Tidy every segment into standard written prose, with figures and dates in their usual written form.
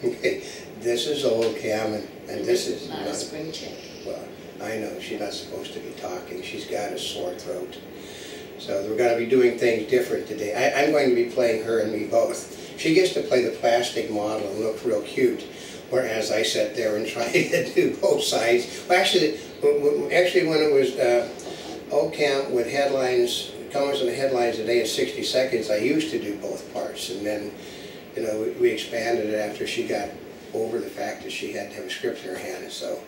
Okay, this is Oldecam, and this is not a spring chick. Well, I know she's not supposed to be talking. She's got a sore throat. So we're going to be doing things different today. I'm going to be playing her and me both. She gets to play the plastic model and look real cute, whereas I sat there and tried to do both sides. Well, actually when it was Oldecam with headlines, comments on the headlines a day in 60 seconds, I used to do both parts, and then we expanded it after she got over the fact that she had to have a script in her hand. So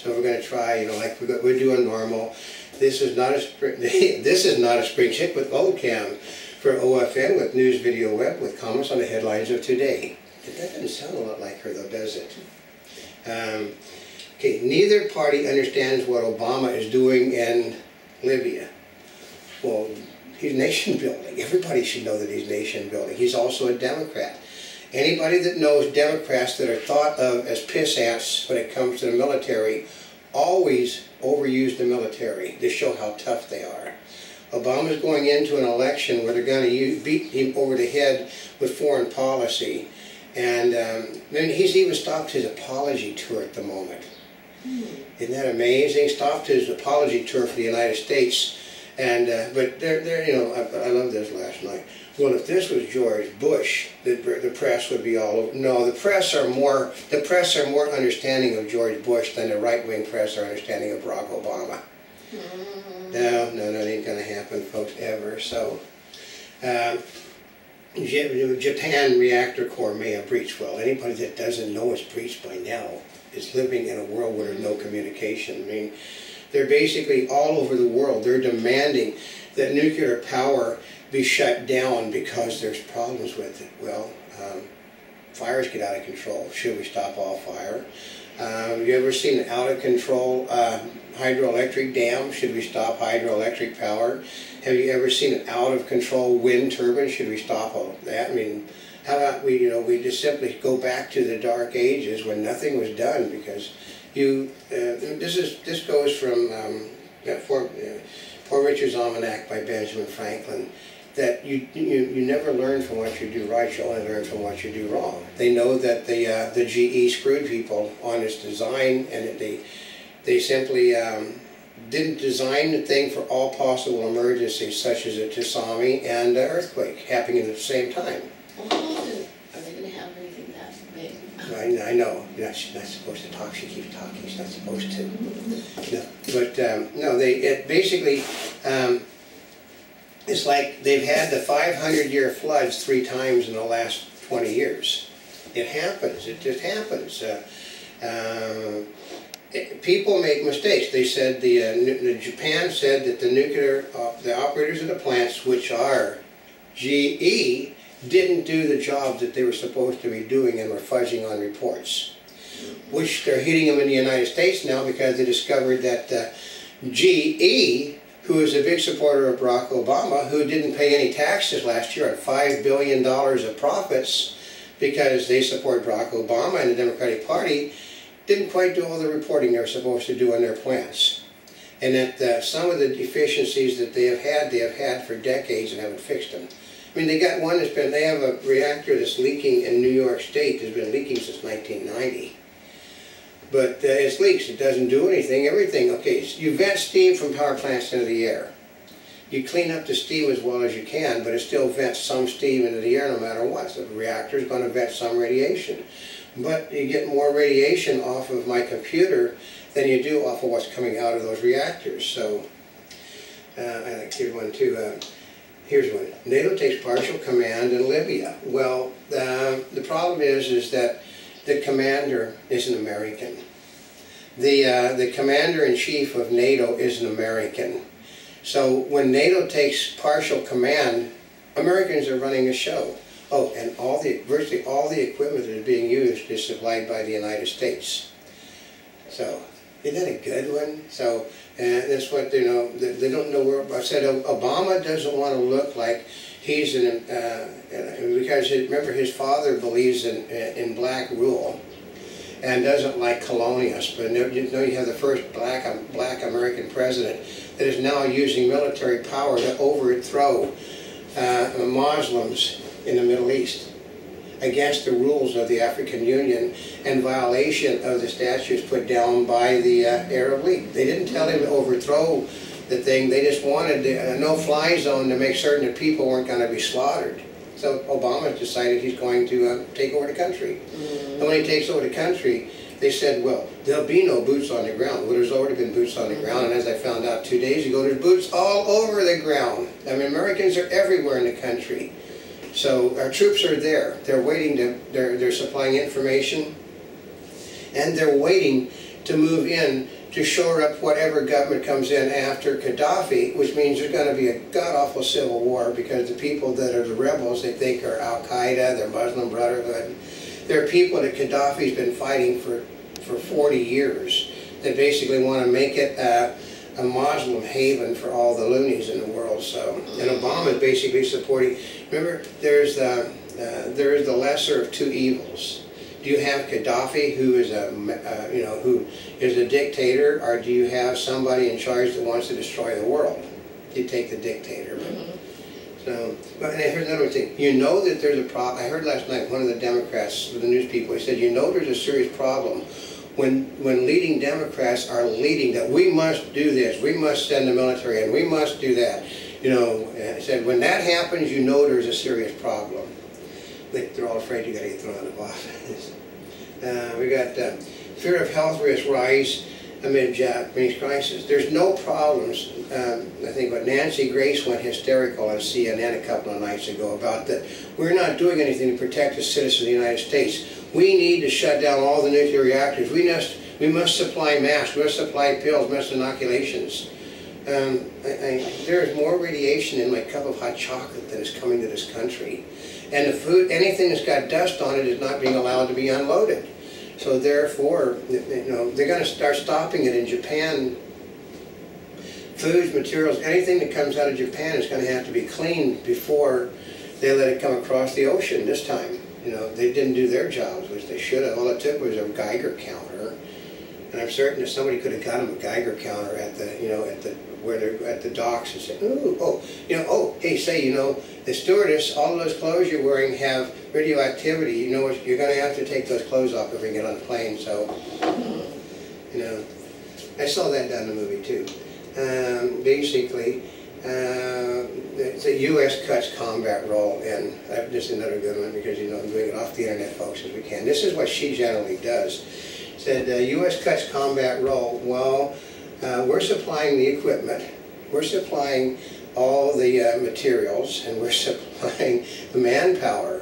we're going to try, like we're doing normal. This is not a spring chick with Oldecam for OFN with news, video, web with comments on the headlines of today. That doesn't sound a lot like her though, does it? Okay, neither party understands what Obama is doing in Libya. Well, he's nation building. Everybody should know that he's nation building. He's also a Democrat. Anybody that knows Democrats that are thought of as piss ants when it comes to the military always overuse the military to show how tough they are. Obama's going into an election where they're going to beat him over the head with foreign policy, and then he's even stopped his apology tour at the moment. Isn't that amazing? Stopped his apology tour for the United States, and but I love this last night. Well, if this was George Bush, the press would be all over. No, the press are more understanding of George Bush than the right-wing press are understanding of Barack Obama. No, that ain't going to happen, folks, ever. So, Japan reactor core may have breached. Well, anybody that doesn't know it's breached by now is living in a world where there's no communication. I mean, they're basically all over the world. They're demanding that nuclear power be shut down because there's problems with it. Well, fires get out of control. Should we stop all fire? Have you ever seen an out-of-control hydroelectric dam? Should we stop hydroelectric power? Have you ever seen an out-of-control wind turbine? Should we stop all of that? I mean, how about we just simply go back to the dark ages when nothing was done? Because this goes from Poor Richard's Almanac by Benjamin Franklin, that you never learn from what you do right, you only learn from what you do wrong. They know that the GE screwed people on its design, and that they simply didn't design the thing for all possible emergencies, such as a tsunami and an earthquake happening at the same time. Are they going to have anything that big? I know. She's not supposed to talk. She keeps talking. She's not supposed to. No, but no, basically. It's like they've had the 500-year floods 3 times in the last 20 years. It happens. It just happens. People make mistakes. They said Japan said that the operators of the plants, which are GE, didn't do the job that they were supposed to be doing and were fudging on reports, which they're hitting them in the United States now because they discovered that GE, who is a big supporter of Barack Obama, who didn't pay any taxes last year on $5 billion of profits because they support Barack Obama and the Democratic Party, didn't quite do all the reporting they were supposed to do on their plants. And that some of the deficiencies that they have had for decades and haven't fixed them. I mean, they got one they have a reactor that's leaking in New York State that's been leaking since 1990. But it leaks, it doesn't do anything, everything. Okay, so you vent steam from power plants into the air. You clean up the steam as well as you can, but it still vents some steam into the air no matter what. So the reactor is going to vent some radiation. But you get more radiation off of my computer than you do off of what's coming out of those reactors. So, here's one too. Here's one. NATO takes partial command in Libya. Well, the problem is that the commander is an American. The commander-in-chief of NATO is an American. So when NATO takes partial command, Americans are running the show. Oh, and virtually all the equipment that is being used is supplied by the United States. So, isn't that a good one? So, that's what, they don't know where, I said Obama doesn't want to look like he's because remember his father believes in black rule and doesn't like colonialists. But you have the first black American president that is now using military power to overthrow Muslims in the Middle East. against the rules of the African Union and violation of the statutes put down by the Arab League. They didn't tell him to overthrow the thing, they just wanted a no-fly zone to make certain that people weren't going to be slaughtered. So Obama decided he's going to take over the country. And when he takes over the country, they said, well, there'll be no boots on the ground. Well, there's already been boots on the ground, and as I found out 2 days ago, there's boots all over the ground. I mean, Americans are everywhere in the country. So our troops are there. They're waiting to, they're supplying information, and they're waiting to move in to shore up whatever government comes in after Gaddafi, which means there's going to be a god-awful civil war, because the people that are the rebels, they think are Al-Qaeda, they're Muslim Brotherhood. There are people that Gaddafi's been fighting for 40 years that basically want to make it a Muslim haven for all the loonies in the world. So, and Obama is basically supporting. Remember, there is the lesser of two evils. Do you have Gaddafi, who is who is a dictator, or do you have somebody in charge that wants to destroy the world? You take the dictator. So, but and here's another thing. You know that there's a problem. I heard last night one of the Democrats, the news people, he said, you know there's a serious problem when leading Democrats are leading that we must do this, we must send the military in, we must do that. You know, he said when that happens, you know there's a serious problem. They're all afraid you're going to get thrown out of office. We got fear of health risk rise amid Japanese crisis. There's no problems. I think what Nancy Grace went hysterical on CNN a couple of nights ago about that we're not doing anything to protect the citizens of the United States. We need to shut down all the nuclear reactors. We must supply masks, we must supply pills, we must inoculations. There's more radiation in my cup of hot chocolate that is coming to this country. And the food, anything that's got dust on it is not being allowed to be unloaded. So therefore, they're going to start stopping it in Japan. Foods, materials, anything that comes out of Japan is going to have to be cleaned before they let it come across the ocean this time. They didn't do their jobs, which they should have. All it took was a Geiger counter. And I'm certain if somebody could have got them a Geiger counter at where they're at the docks and said, hey, the stewardess, all of those clothes you're wearing have radioactivity. You're going to have to take those clothes off if we get on the plane. So, I saw that down in the movie too. Basically, the U.S. cuts combat role, and this is another good one because I'm doing it off the internet, folks, as we can. This is what she generally does. Said U.S. cuts combat role. Well, we're supplying the equipment, we're supplying all the materials, and we're supplying the manpower,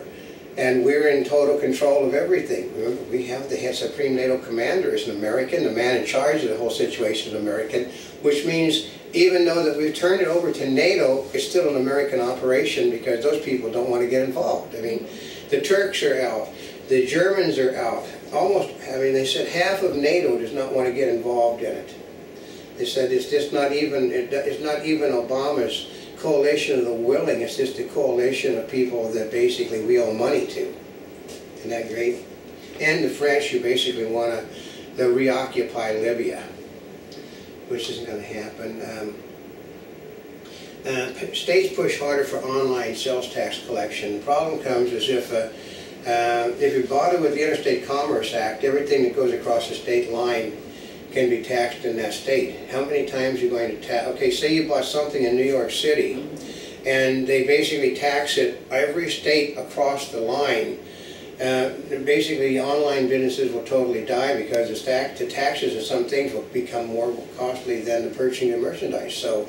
and we're in total control of everything. Remember, we have the head Supreme NATO Commander is an American, the man in charge of the whole situation is an American, which means even though that we've turned it over to NATO, it's still an American operation because those people don't want to get involved. I mean, the Turks are out, the Germans are out. They said half of NATO does not want to get involved in it. They said it's just not even, it's not even Obama's coalition of the willing, it's just a coalition of people that basically we owe money to. Isn't that great? And the French who basically want to reoccupy Libya, which isn't going to happen. States push harder for online sales tax collection. The problem comes as if you bought it with the Interstate Commerce Act, everything that goes across the state line can be taxed in that state. How many times are you going to tax? Okay, say you bought something in New York City, and they basically tax it every state across the line. Basically, online businesses will totally die because the taxes of some things will become more costly than the purchasing of merchandise. So,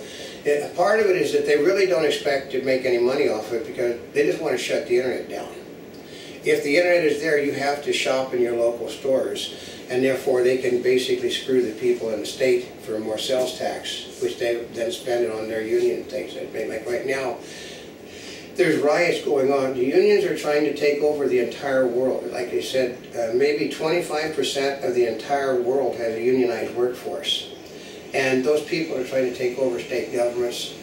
part of it is that they really don't expect to make any money off of it because they just want to shut the internet down. If the internet is there, you have to shop in your local stores, and therefore they can basically screw the people in the state for more sales tax, which they then spend it on their union things. Like right now, there's riots going on. The unions are trying to take over the entire world. Like I said, maybe 25% of the entire world has a unionized workforce. And those people are trying to take over state governments,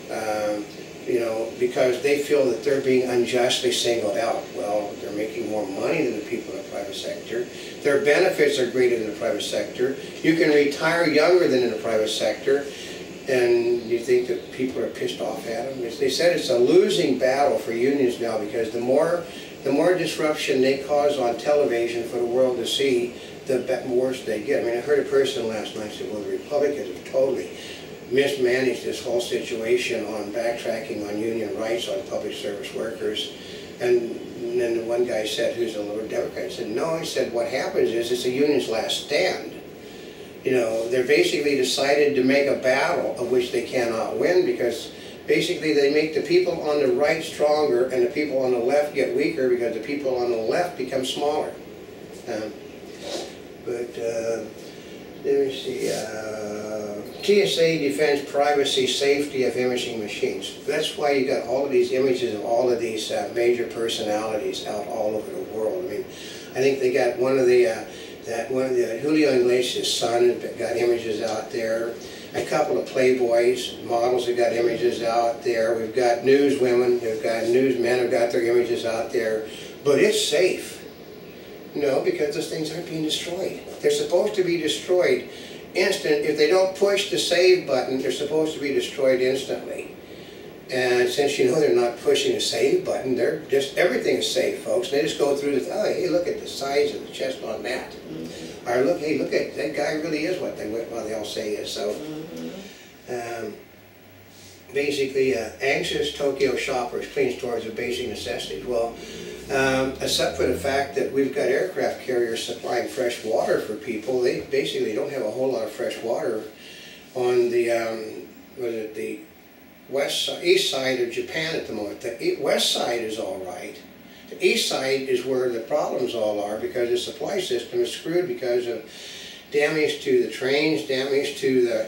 because they feel that they're being unjustly singled out. Well, they're making more money than the people in the private sector. Their benefits are greater than the private sector. You can retire younger than in the private sector. And you think that people are pissed off at them? They said it's a losing battle for unions now because the more the more disruption they cause on television for the world to see, the worse they get. I mean, I heard a person last night say, well, the Republicans have totally mismanaged this whole situation on backtracking on union rights on public service workers. And then the one guy said, who's a liberal Democrat, said, no, he said, what happens is it's a union's last stand. You know, they're basically decided to make a battle of which they cannot win, because basically they make the people on the right stronger and the people on the left get weaker because the people on the left become smaller. Let me see, TSA defends privacy, safety of imaging machines. That's why you got all of these images of all of these major personalities out all over the world. I mean, I think they got one of the Julio Iglesias' son got images out there. A couple of Playboys, models have got images out there. We've got newswomen, we've got newsmen have got their images out there. But it's safe. No, because those things aren't being destroyed. They're supposed to be destroyed instant. If they don't push the save button, they're supposed to be destroyed instantly. And since you know they're not pushing the save button, they're just, everything is safe, folks. They just go through this, oh, hey, look at the size of the chest on that. Or look, hey, look at, that guy really is what they all say is. So, basically, anxious Tokyo shoppers, clean stores of basic necessities. Well, except for the fact that we've got aircraft carriers supplying fresh water for people, they basically don't have a whole lot of fresh water on the, the east side of Japan at the moment. The west side is all right. The east side is where the problems all are, because the supply system is screwed because of damage to the trains, damage to the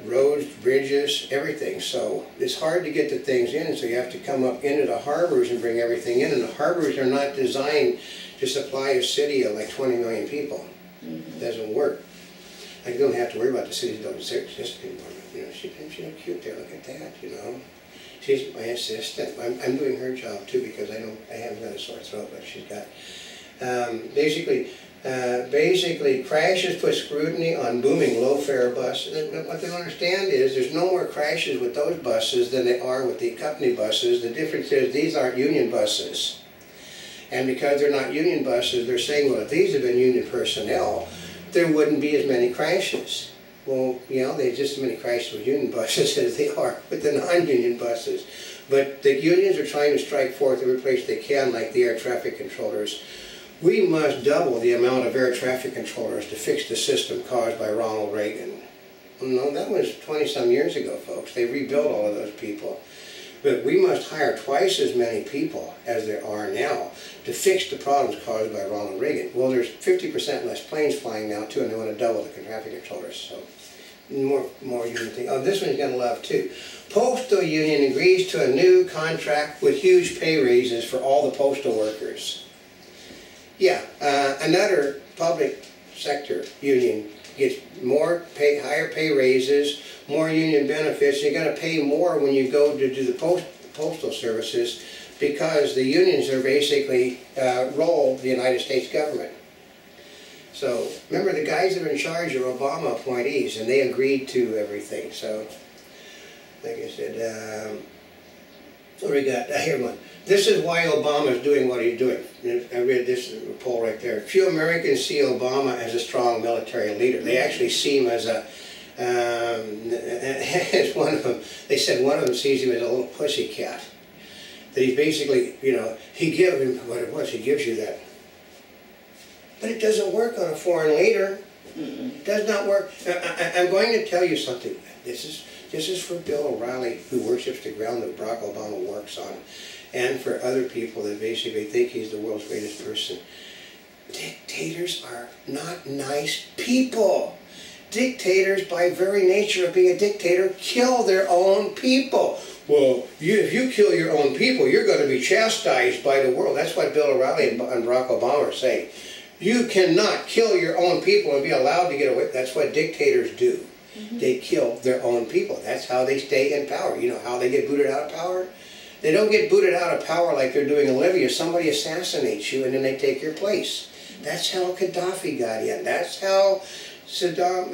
roads, bridges, everything. So it's hard to get the things in, so you have to come up into the harbors and bring everything in, and the harbors are not designed to supply a city of like 20 million people. It doesn't work. I don't have to worry about the cities that don't exist anymore. You know, she's cute there, look at that, you know. She's my assistant. I'm doing her job too, because I haven't got a sore throat, but she's got, basically crashes put scrutiny on booming low-fare buses. What they don't understand is there's no more crashes with those buses than there are with the company buses. The difference is these aren't union buses. And because they're not union buses, they're saying, well, if these have been union personnel, there wouldn't be as many crashes. Well, you know, there's just as many crashes with union buses as they are with the non-union buses. But the unions are trying to strike forth every place they can, like the air traffic controllers. We must double the amount of air traffic controllers to fix the system caused by Ronald Reagan. No, that was 20-some years ago, folks. They rebuilt all of those people. But we must hire twice as many people as there are now to fix the problems caused by Ronald Reagan. Well, there's 50% less planes flying now, too, and they want to double the traffic controllers. So, more union thing. Oh, this one's going to love, too. Postal Union agrees to a new contract with huge pay raises for all the postal workers. Yeah, another public sector union gets more pay, higher pay raises, more union benefits. You're going to pay more when you go to do the postal services, because the unions are basically roll the United States government. So remember, the guys that are in charge are Obama appointees, and they agreed to everything. So, like I said, what do we got? Here one. This is why Obama is doing what he's doing. I read this poll right there. Few Americans see Obama as a strong military leader. They actually see him as a, as one of them, they said one of them sees him as a little pussycat. That he's basically, you know, he gives him what it was, he gives you that. But it doesn't work on a foreign leader. It does not work. I'm going to tell you something. This is for Bill O'Reilly, who worships the ground that Barack Obama works on, and for other people that basically think he's the world's greatest person. Dictators are not nice people. Dictators, by very nature of being a dictator, kill their own people. Well, if you kill your own people, you're going to be chastised by the world. That's what Bill O'Reilly and Barack Obama are saying. You cannot kill your own people and be allowed to get away. That's what dictators do. They kill their own people. That's how they stay in power. You know how they get booted out of power? They don't get booted out of power like they're doing in Libya. Somebody assassinates you and then they take your place. That's how Gaddafi got in. That's how Saddam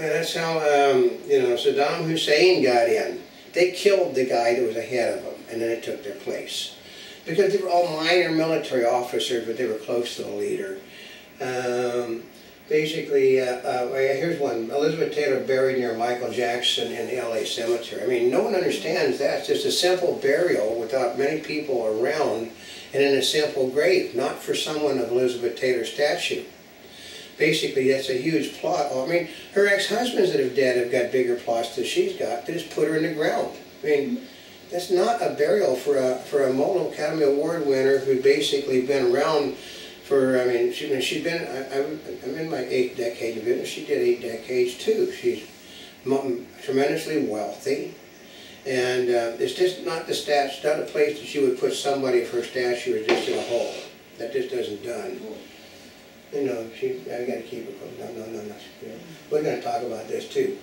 Hussein got in. They killed the guy that was ahead of them, and then it took their place. because they were all minor military officers, but they were close to the leader. Basically, here's one. Elizabeth Taylor buried near Michael Jackson in the LA cemetery. I mean, no one understands that. It's just a simple burial without many people around and in a simple grave, not for someone of Elizabeth Taylor's statue. Basically, that's a huge plot. I mean, her ex-husbands that are dead have got bigger plots than she's got. They just put her in the ground. I mean, that's not a burial for a Multiple Academy Award winner who'd basically been around for, I mean, she's been, I'm in my 8th decade of business. She did 8 decades too. She's tremendously wealthy. And it's just not it's not a place that you would put somebody if her statue is just in a hole. That just isn't done. You know, I got to keep it. No. We're going to talk about this too.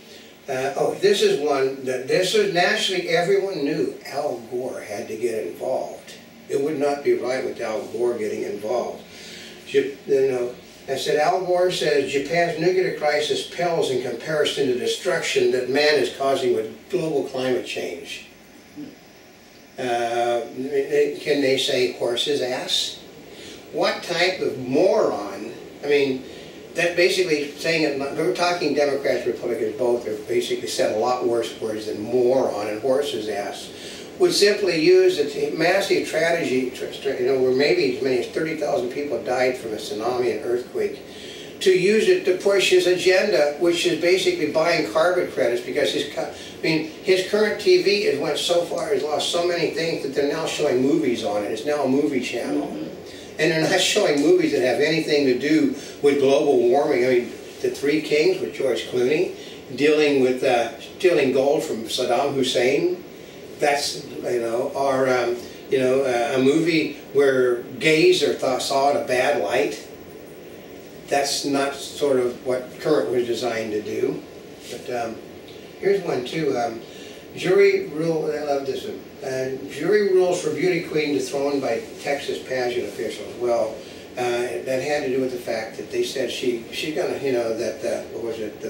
This is one that nationally everyone knew Al Gore had to get involved. It would not be right with Al Gore getting involved. I said, Al Gore says Japan's nuclear crisis pales in comparison to the destruction that man is causing with global climate change. Can they say horse's ass? What type of moron? I mean, that basically saying it, we're talking Democrats, Republicans, both have basically said a lot worse words than moron and horse's ass. Would simply use a massive tragedy, where maybe as many as 30,000 people died from a tsunami and earthquake, to use it to push his agenda, which is basically buying carbon credits, because his current TV has went so far, has lost so many things that they're now showing movies on it. It's now a movie channel. And they're not showing movies that have anything to do with global warming. I mean, The Three Kings with George Clooney, dealing with stealing gold from Saddam Hussein. That's, or a movie where gays are saw in a bad light. That's not sort of what Current was designed to do. But here's one too. Jury rule. I love this one. Jury rules for beauty queen dethroned by Texas pageant officials. Well, that had to do with the fact that they said she's gonna, what was it?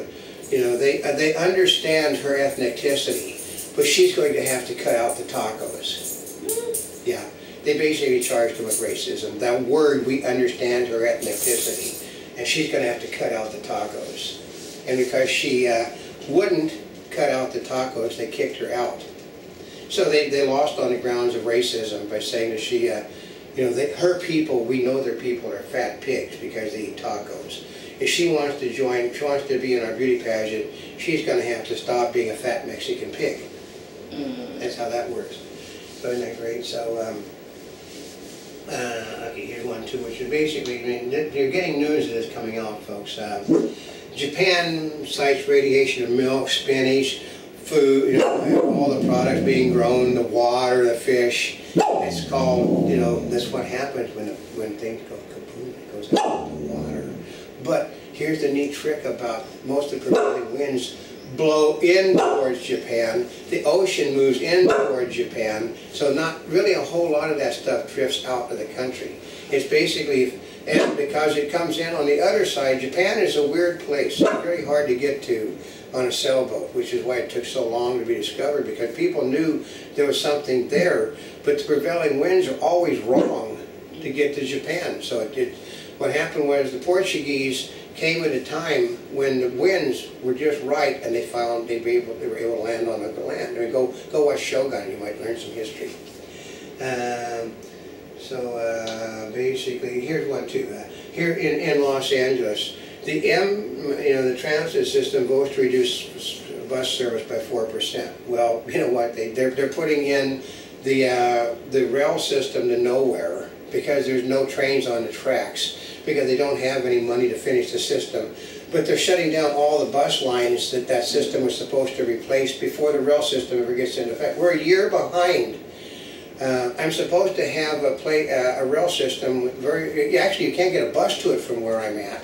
They understand her ethnicity. But she's going to have to cut out the tacos. Yeah, they basically charged her with racism. That word, we understand her ethnicity, and she's going to have to cut out the tacos. And because she wouldn't cut out the tacos, they kicked her out. So they lost on the grounds of racism by saying that she, her people, we know their people are fat pigs because they eat tacos. If she wants to join, if she wants to be in our beauty pageant, she's going to have to stop being a fat Mexican pig. That's how that works. So isn't that great? So, okay, here's one too, which is basically, you're getting news of this coming out, folks. Japan cites radiation of milk, spinach, food, all the products being grown, the water, the fish. It's called, that's what happens when things go kaboom, it goes out in the water. But here's the neat trick about most of the prevailing winds blow in towards Japan. The ocean moves in towards Japan, so not really a whole lot of that stuff drifts out of the country. It's basically, and because it comes in on the other side, Japan is a weird place. It's very hard to get to on a sailboat, which is why it took so long to be discovered, because people knew there was something there, but the prevailing winds are always wrong to get to Japan. So what happened was the Portuguese came at a time when the winds were just right, and they found they were able to land on the land. I mean, go watch Shogun. You might learn some history. Basically, here's one too. Here in Los Angeles, the transit system votes to reduce bus service by 4%. Well, you know what? They're putting in the rail system to nowhere because there's no trains on the tracks, because they don't have any money to finish the system. But they're shutting down all the bus lines that system was supposed to replace before the rail system ever gets into effect. We're a year behind. I'm supposed to have a rail system. Actually, you can't get a bus to it from where I'm at,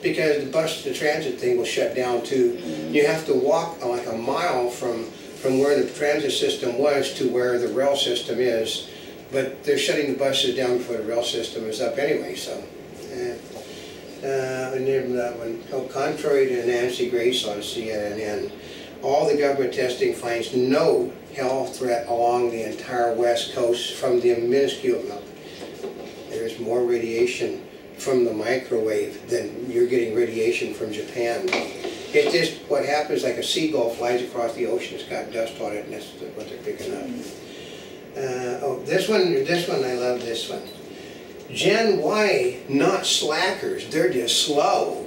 because the transit thing will shut down too. You have to walk like a mile from where the transit system was to where the rail system is. But they're shutting the buses down before the rail system is up anyway. So. And then that one, contrary to Nancy Grace on CNN, all the government testing finds no health threat along the entire west coast from the minuscule. There's more radiation from the microwave than you're getting radiation from Japan. It's just what happens, like a seagull flies across the ocean, it's got dust on it, and that's what they're picking up. Oh, this one, I love this one. Gen Y, not slackers, they're just slow.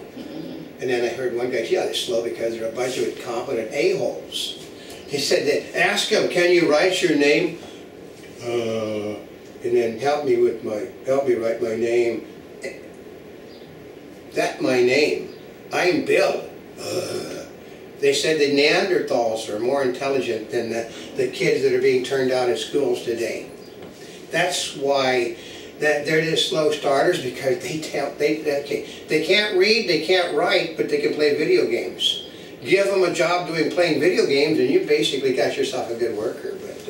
And then I heard one guy, yeah, they're slow because they're a bunch of incompetent a-holes. He said that, ask them, can you write your name? And then help me write my name. That my name. I'm Bill. They said the Neanderthals are more intelligent than the kids that are being turned out in schools today. That's why they're just slow starters, because they can't read, they can't write, but they can play video games. Give them a job playing video games, and you basically got yourself a good worker. But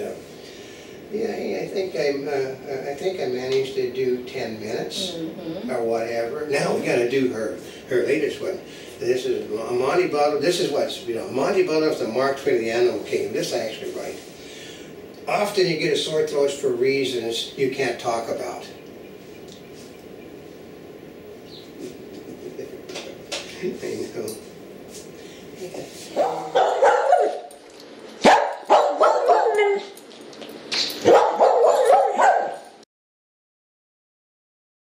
yeah, I think I managed to do 10 minutes or whatever. Now we got to do her latest one. This is Monty Butler. This is what's Monty Butler's the Mark Twain of the Animal Kingdom. This I actually write. Often you get a sore throat for reasons you can't talk about. I know.